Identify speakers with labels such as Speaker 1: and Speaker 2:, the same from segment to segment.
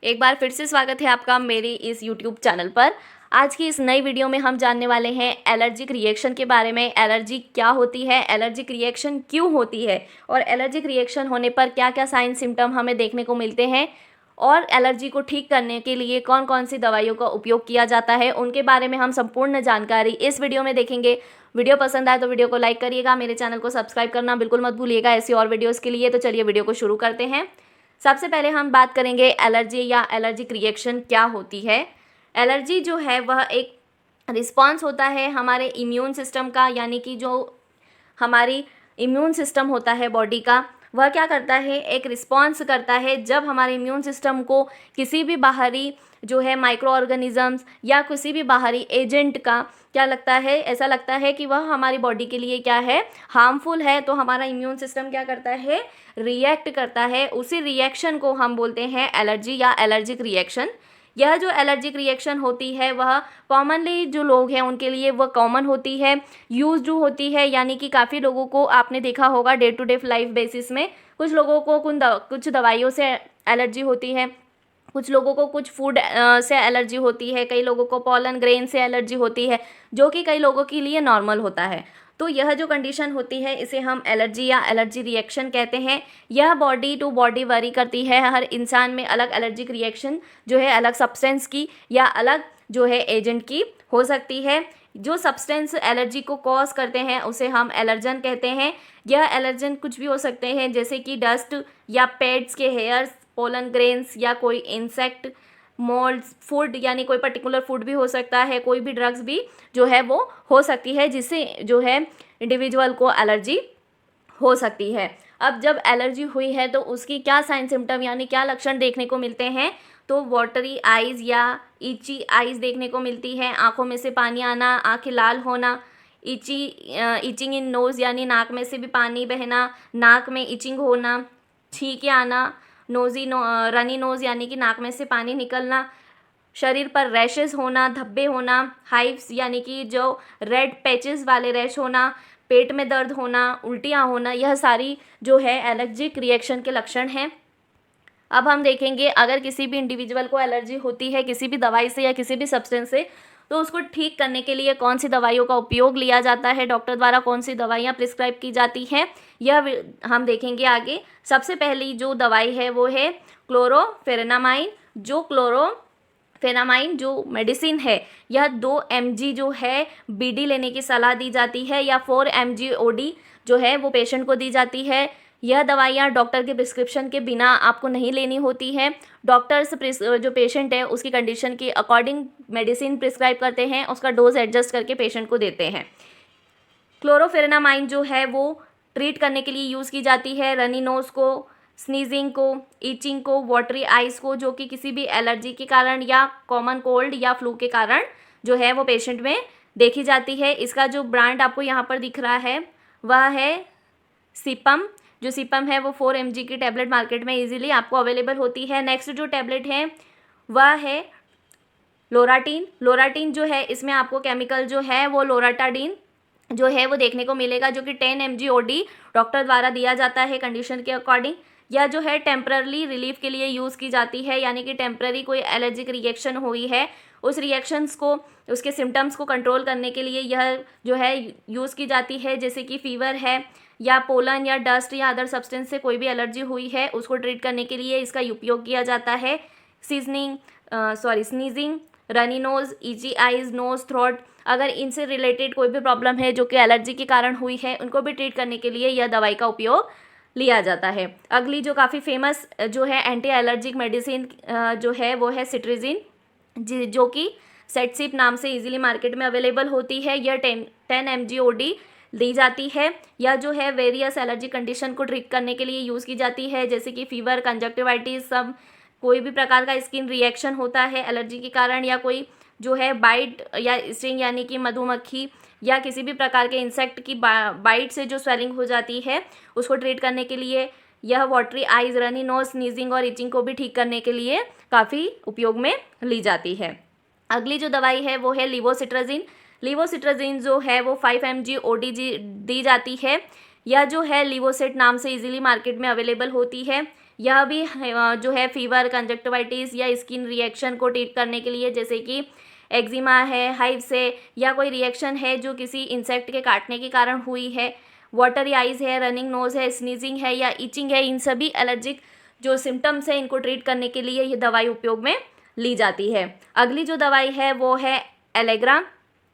Speaker 1: एक बार फिर से स्वागत है आपका मेरी इस YouTube चैनल पर। आज की इस नई वीडियो में हम जानने वाले हैं एलर्जिक रिएक्शन के बारे में। एलर्जी क्या होती है, एलर्जिक रिएक्शन क्यों होती है और एलर्जिक रिएक्शन होने पर क्या क्या साइन सिम्टम हमें देखने को मिलते हैं और एलर्जी को ठीक करने के लिए कौन कौन सी दवाइयों का उपयोग किया जाता है, उनके बारे में हम संपूर्ण जानकारी इस वीडियो में देखेंगे। वीडियो पसंद आए तो वीडियो को लाइक करिएगा, मेरे चैनल को सब्सक्राइब करना बिल्कुल मत भूलिएगा ऐसी और वीडियोज़ के लिए। तो चलिए वीडियो को शुरू करते हैं। सबसे पहले हम बात करेंगे एलर्जी या एलर्जिक रिएक्शन क्या होती है। एलर्जी जो है वह एक रिस्पॉन्स होता है हमारे इम्यून सिस्टम का, यानी कि जो हमारी इम्यून सिस्टम होता है बॉडी का, वह क्या करता है, एक रिस्पॉन्स करता है जब हमारे इम्यून सिस्टम को किसी भी बाहरी जो है माइक्रो ऑर्गेनिजम्स या किसी भी बाहरी एजेंट का क्या लगता है, ऐसा लगता है कि वह हमारी बॉडी के लिए क्या है, हार्मफुल है, तो हमारा इम्यून सिस्टम क्या करता है, रिएक्ट करता है। उसी रिएक्शन को हम बोलते हैं एलर्जी या एलर्जिक रिएक्शन। यह जो एलर्जिक रिएक्शन होती है वह कॉमनली जो लोग हैं उनके लिए वह कॉमन होती है, यूज्ड होती है, यानी कि काफ़ी लोगों को आपने देखा होगा day to day life basis में। कुछ लोगों को कुछ दवाइयों से एलर्जी होती है, कुछ लोगों को कुछ फूड से एलर्जी होती है, कई लोगों को पॉलन ग्रेन से एलर्जी होती है, जो कि कई लोगों के लिए नॉर्मल होता है। तो यह जो कंडीशन होती है इसे हम एलर्जी या एलर्जी रिएक्शन कहते हैं। यह बॉडी टू बॉडी वरी करती है, हर इंसान में अलग एलर्जिक रिएक्शन जो है अलग सब्सटेंस की या अलग जो है एजेंट की हो सकती है। जो सब्सटेंस एलर्जी को कॉज करते हैं उसे हम एलर्जन कहते हैं। यह एलर्जन कुछ भी हो सकते हैं, जैसे कि डस्ट या पेट्स के हेयर्स, पोलन ग्रेन्स या कोई इंसेक्ट, मोल्ड्स, फूड यानी कोई पर्टिकुलर फूड भी हो सकता है, कोई भी ड्रग्स भी जो है वो हो सकती है, जिससे जो है इंडिविजुअल को एलर्जी हो सकती है। अब जब एलर्जी हुई है तो उसकी क्या साइन सिम्टम यानी क्या लक्षण देखने को मिलते हैं, तो वाटरी आइज़ या इची आइज़ देखने को मिलती है, आँखों में से पानी आना, आँखें लाल होना, इचिंग इन नोज़ यानी नाक में से भी पानी बहना, नाक में इचिंग होना, छींके आना, रनी नोज़ यानी कि नाक में से पानी निकलना, शरीर पर रैशेस होना, धब्बे होना, हाइव्स यानी कि जो रेड पैचेस वाले रैश होना, पेट में दर्द होना, उल्टियाँ होना, यह सारी जो है एलर्जिक रिएक्शन के लक्षण हैं। अब हम देखेंगे अगर किसी भी इंडिविजुअल को एलर्जी होती है किसी भी दवाई से या किसी भी सब्सटेंस से, तो उसको ठीक करने के लिए कौन सी दवाइयों का उपयोग लिया जाता है, डॉक्टर द्वारा कौन सी दवाइयाँ प्रिस्क्राइब की जाती हैं, यह हम देखेंगे आगे। सबसे पहली जो दवाई है वो है क्लोरोफेरेनामाइन। जो मेडिसिन है यह 2 mg जो है बीडी लेने की सलाह दी जाती है या 4 mg ओडी जो है वो पेशेंट को दी जाती है। यह दवाइयाँ डॉक्टर के प्रिस्क्रिप्शन के बिना आपको नहीं लेनी होती हैं। डॉक्टर्स जो पेशेंट है उसकी कंडीशन के अकॉर्डिंग मेडिसिन प्रिस्क्राइब करते हैं, उसका डोज एडजस्ट करके पेशेंट को देते हैं। क्लोरोफेरेनामाइन जो है वो ट्रीट करने के लिए यूज़ की जाती है रनी नोज़ को, स्नीजिंग को, ईचिंग को, वाटरी आइज़ को, जो कि किसी भी एलर्जी के कारण या कॉमन कोल्ड या फ्लू के कारण जो है वो पेशेंट में देखी जाती है। इसका जो ब्रांड आपको यहाँ पर दिख रहा है वह है सिपम। जो सिपम है वो 4 mg की टैबलेट मार्केट में इजीली आपको अवेलेबल होती है। नेक्स्ट जो टैबलेट है वह है लोराटीन जो है इसमें आपको केमिकल जो है वो लोराटाडीन जो है वो देखने को मिलेगा, जो कि 10 mg ओडी डॉक्टर द्वारा दिया जाता है कंडीशन के अकॉर्डिंग। यह जो है टेम्पररी रिलीफ के लिए यूज़ की जाती है, यानी कि टेम्पररी कोई एलर्जिक रिएक्शन हुई है उस रिएक्शंस को, उसके सिम्टम्स को कंट्रोल करने के लिए यह जो है यूज़ की जाती है। जैसे कि फीवर है या पोलन या डस्ट या अदर सब्सटेंस से कोई भी एलर्जी हुई है उसको ट्रीट करने के लिए इसका उपयोग किया जाता है। Sneezing, runny nose, itchy eyes, nose, throat, अगर इनसे रिलेटेड कोई भी प्रॉब्लम है जो कि एलर्जी के कारण हुई है उनको भी ट्रीट करने के लिए यह दवाई का उपयोग लिया जाता है। अगली जो काफ़ी फेमस जो है एंटी एलर्जिक मेडिसिन जो है वो है सिट्रिजिन, जो कि सेटसिप नाम से इजीली मार्केट में अवेलेबल होती है। यह 10 mg ओडी दी जाती है। यह जो है वेरियस एलर्जी कंडीशन को ट्रीट करने के लिए यूज़ की जाती है, जैसे कि फीवर, कंजक्टिवाइटिस, सब कोई भी प्रकार का स्किन रिएक्शन होता है एलर्जी के कारण, या कोई जो है बाइट या स्टिंग यानी कि मधुमक्खी या किसी भी प्रकार के इंसेक्ट की बाइट से जो स्वेलिंग हो जाती है उसको ट्रीट करने के लिए यह watery eyes, runny nose, sneezing और इचिंग को भी ठीक करने के लिए काफ़ी उपयोग में ली जाती है। अगली जो दवाई है वो है लिवोसिट्राजिन जो है वो 5 mg ओडीजी दी जाती है। यह जो है लिवोसेट नाम से इजीली मार्केट में अवेलेबल होती है। यह भी जो है फीवर, कंजक्टिवाइटिस या स्किन रिएक्शन को ट्रीट करने के लिए, जैसे कि एक्जिमा है, हाइव्स है, या कोई रिएक्शन है जो किसी इंसेक्ट के काटने के कारण हुई है, वाटरी आइज़ है, रनिंग नोज़ है, स्नीजिंग है या इचिंग है, इन सभी एलर्जिक जो सिम्टम्स है इनको ट्रीट करने के लिए ये दवाई उपयोग में ली जाती है। अगली जो दवाई है वो है एलेग्रा।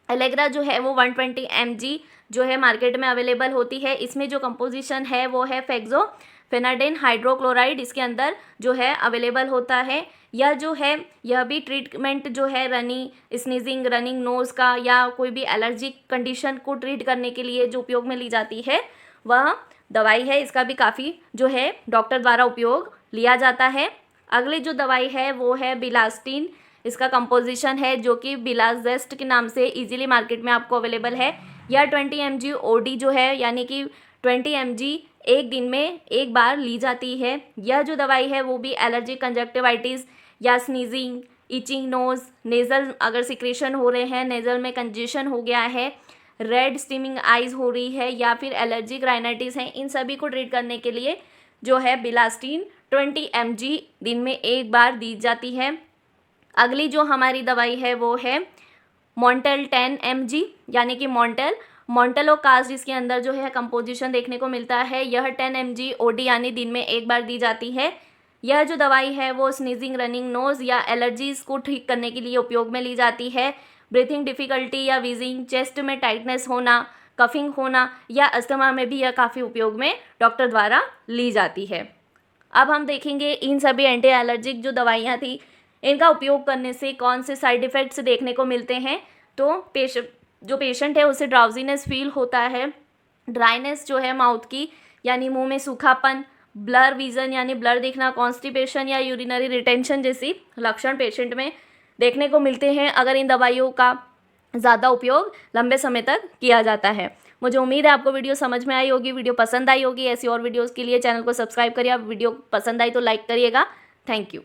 Speaker 1: एलेग्रा जो है वो 120 mg जो है मार्केट में अवेलेबल होती है। इसमें जो कंपोजिशन है वो है फेक्सोफेनाडिन हाइड्रोक्लोराइड, इसके अंदर जो है अवेलेबल होता है। यह जो है यह भी ट्रीटमेंट जो है स्नीजिंग, रनिंग नोज़ का या कोई भी एलर्जिक कंडीशन को ट्रीट करने के लिए जो उपयोग में ली जाती है वह दवाई है। इसका भी काफ़ी जो है डॉक्टर द्वारा उपयोग लिया जाता है। अगली जो दवाई है वो है बिलास्टिन। इसका कंपोजिशन है जो कि बिलाजेस्ट के नाम से इजीली मार्केट में आपको अवेलेबल है। यह 20 mg OD जो है यानी कि 20 mg एक दिन में एक बार ली जाती है। यह जो दवाई है वो भी एलर्जिक, कंजक्टिवाइटिस या स्नीजिंग, इचिंग नोज़, नेज़ल अगर सिक्रेशन हो रहे हैं, नेज़ल में कंजेशन हो गया है, रेड स्टीमिंग आइज़ हो रही है या फिर एलर्जिक राइनाइटिस है, इन सभी को ट्रीट करने के लिए जो है बिलास्टिन 20 mg दिन में एक बार दी जाती है। अगली जो हमारी दवाई है वो है मॉन्टेल 10 mg यानी कि मॉन्टेलोकास्ट, जिसके अंदर जो है कंपोजिशन देखने को मिलता है। यह 10 mg OD यानी दिन में एक बार दी जाती है। यह जो दवाई है वो स्नीजिंग, रनिंग नोज़ या एलर्जीज़ को ठीक करने के लिए उपयोग में ली जाती है। ब्रीथिंग डिफ़िकल्टी या वीजिंग, चेस्ट में टाइटनेस होना, कफिंग होना या अस्थमा में भी यह काफ़ी उपयोग में डॉक्टर द्वारा ली जाती है। अब हम देखेंगे इन सभी एंटी एलर्जिक जो दवाइयाँ थी इनका उपयोग करने से कौन से साइड इफ़ेक्ट्स देखने को मिलते हैं। तो पेशेंट है उसे ड्राउजीनेस फील होता है, ड्राइनेस जो है माउथ की यानी मुंह में सूखापन, ब्लर विज़न यानी ब्लर दिखना, कॉन्स्टिपेशन या यूरिनरी रिटेंशन जैसी लक्षण पेशेंट में देखने को मिलते हैं अगर इन दवाइयों का ज़्यादा उपयोग लंबे समय तक किया जाता है। मुझे उम्मीद है आपको वीडियो समझ में आई होगी, वीडियो पसंद आई होगी। ऐसी और वीडियोज़ के लिए चैनल को सब्सक्राइब करिए। आप वीडियो पसंद आई तो लाइक करिएगा। Thank you.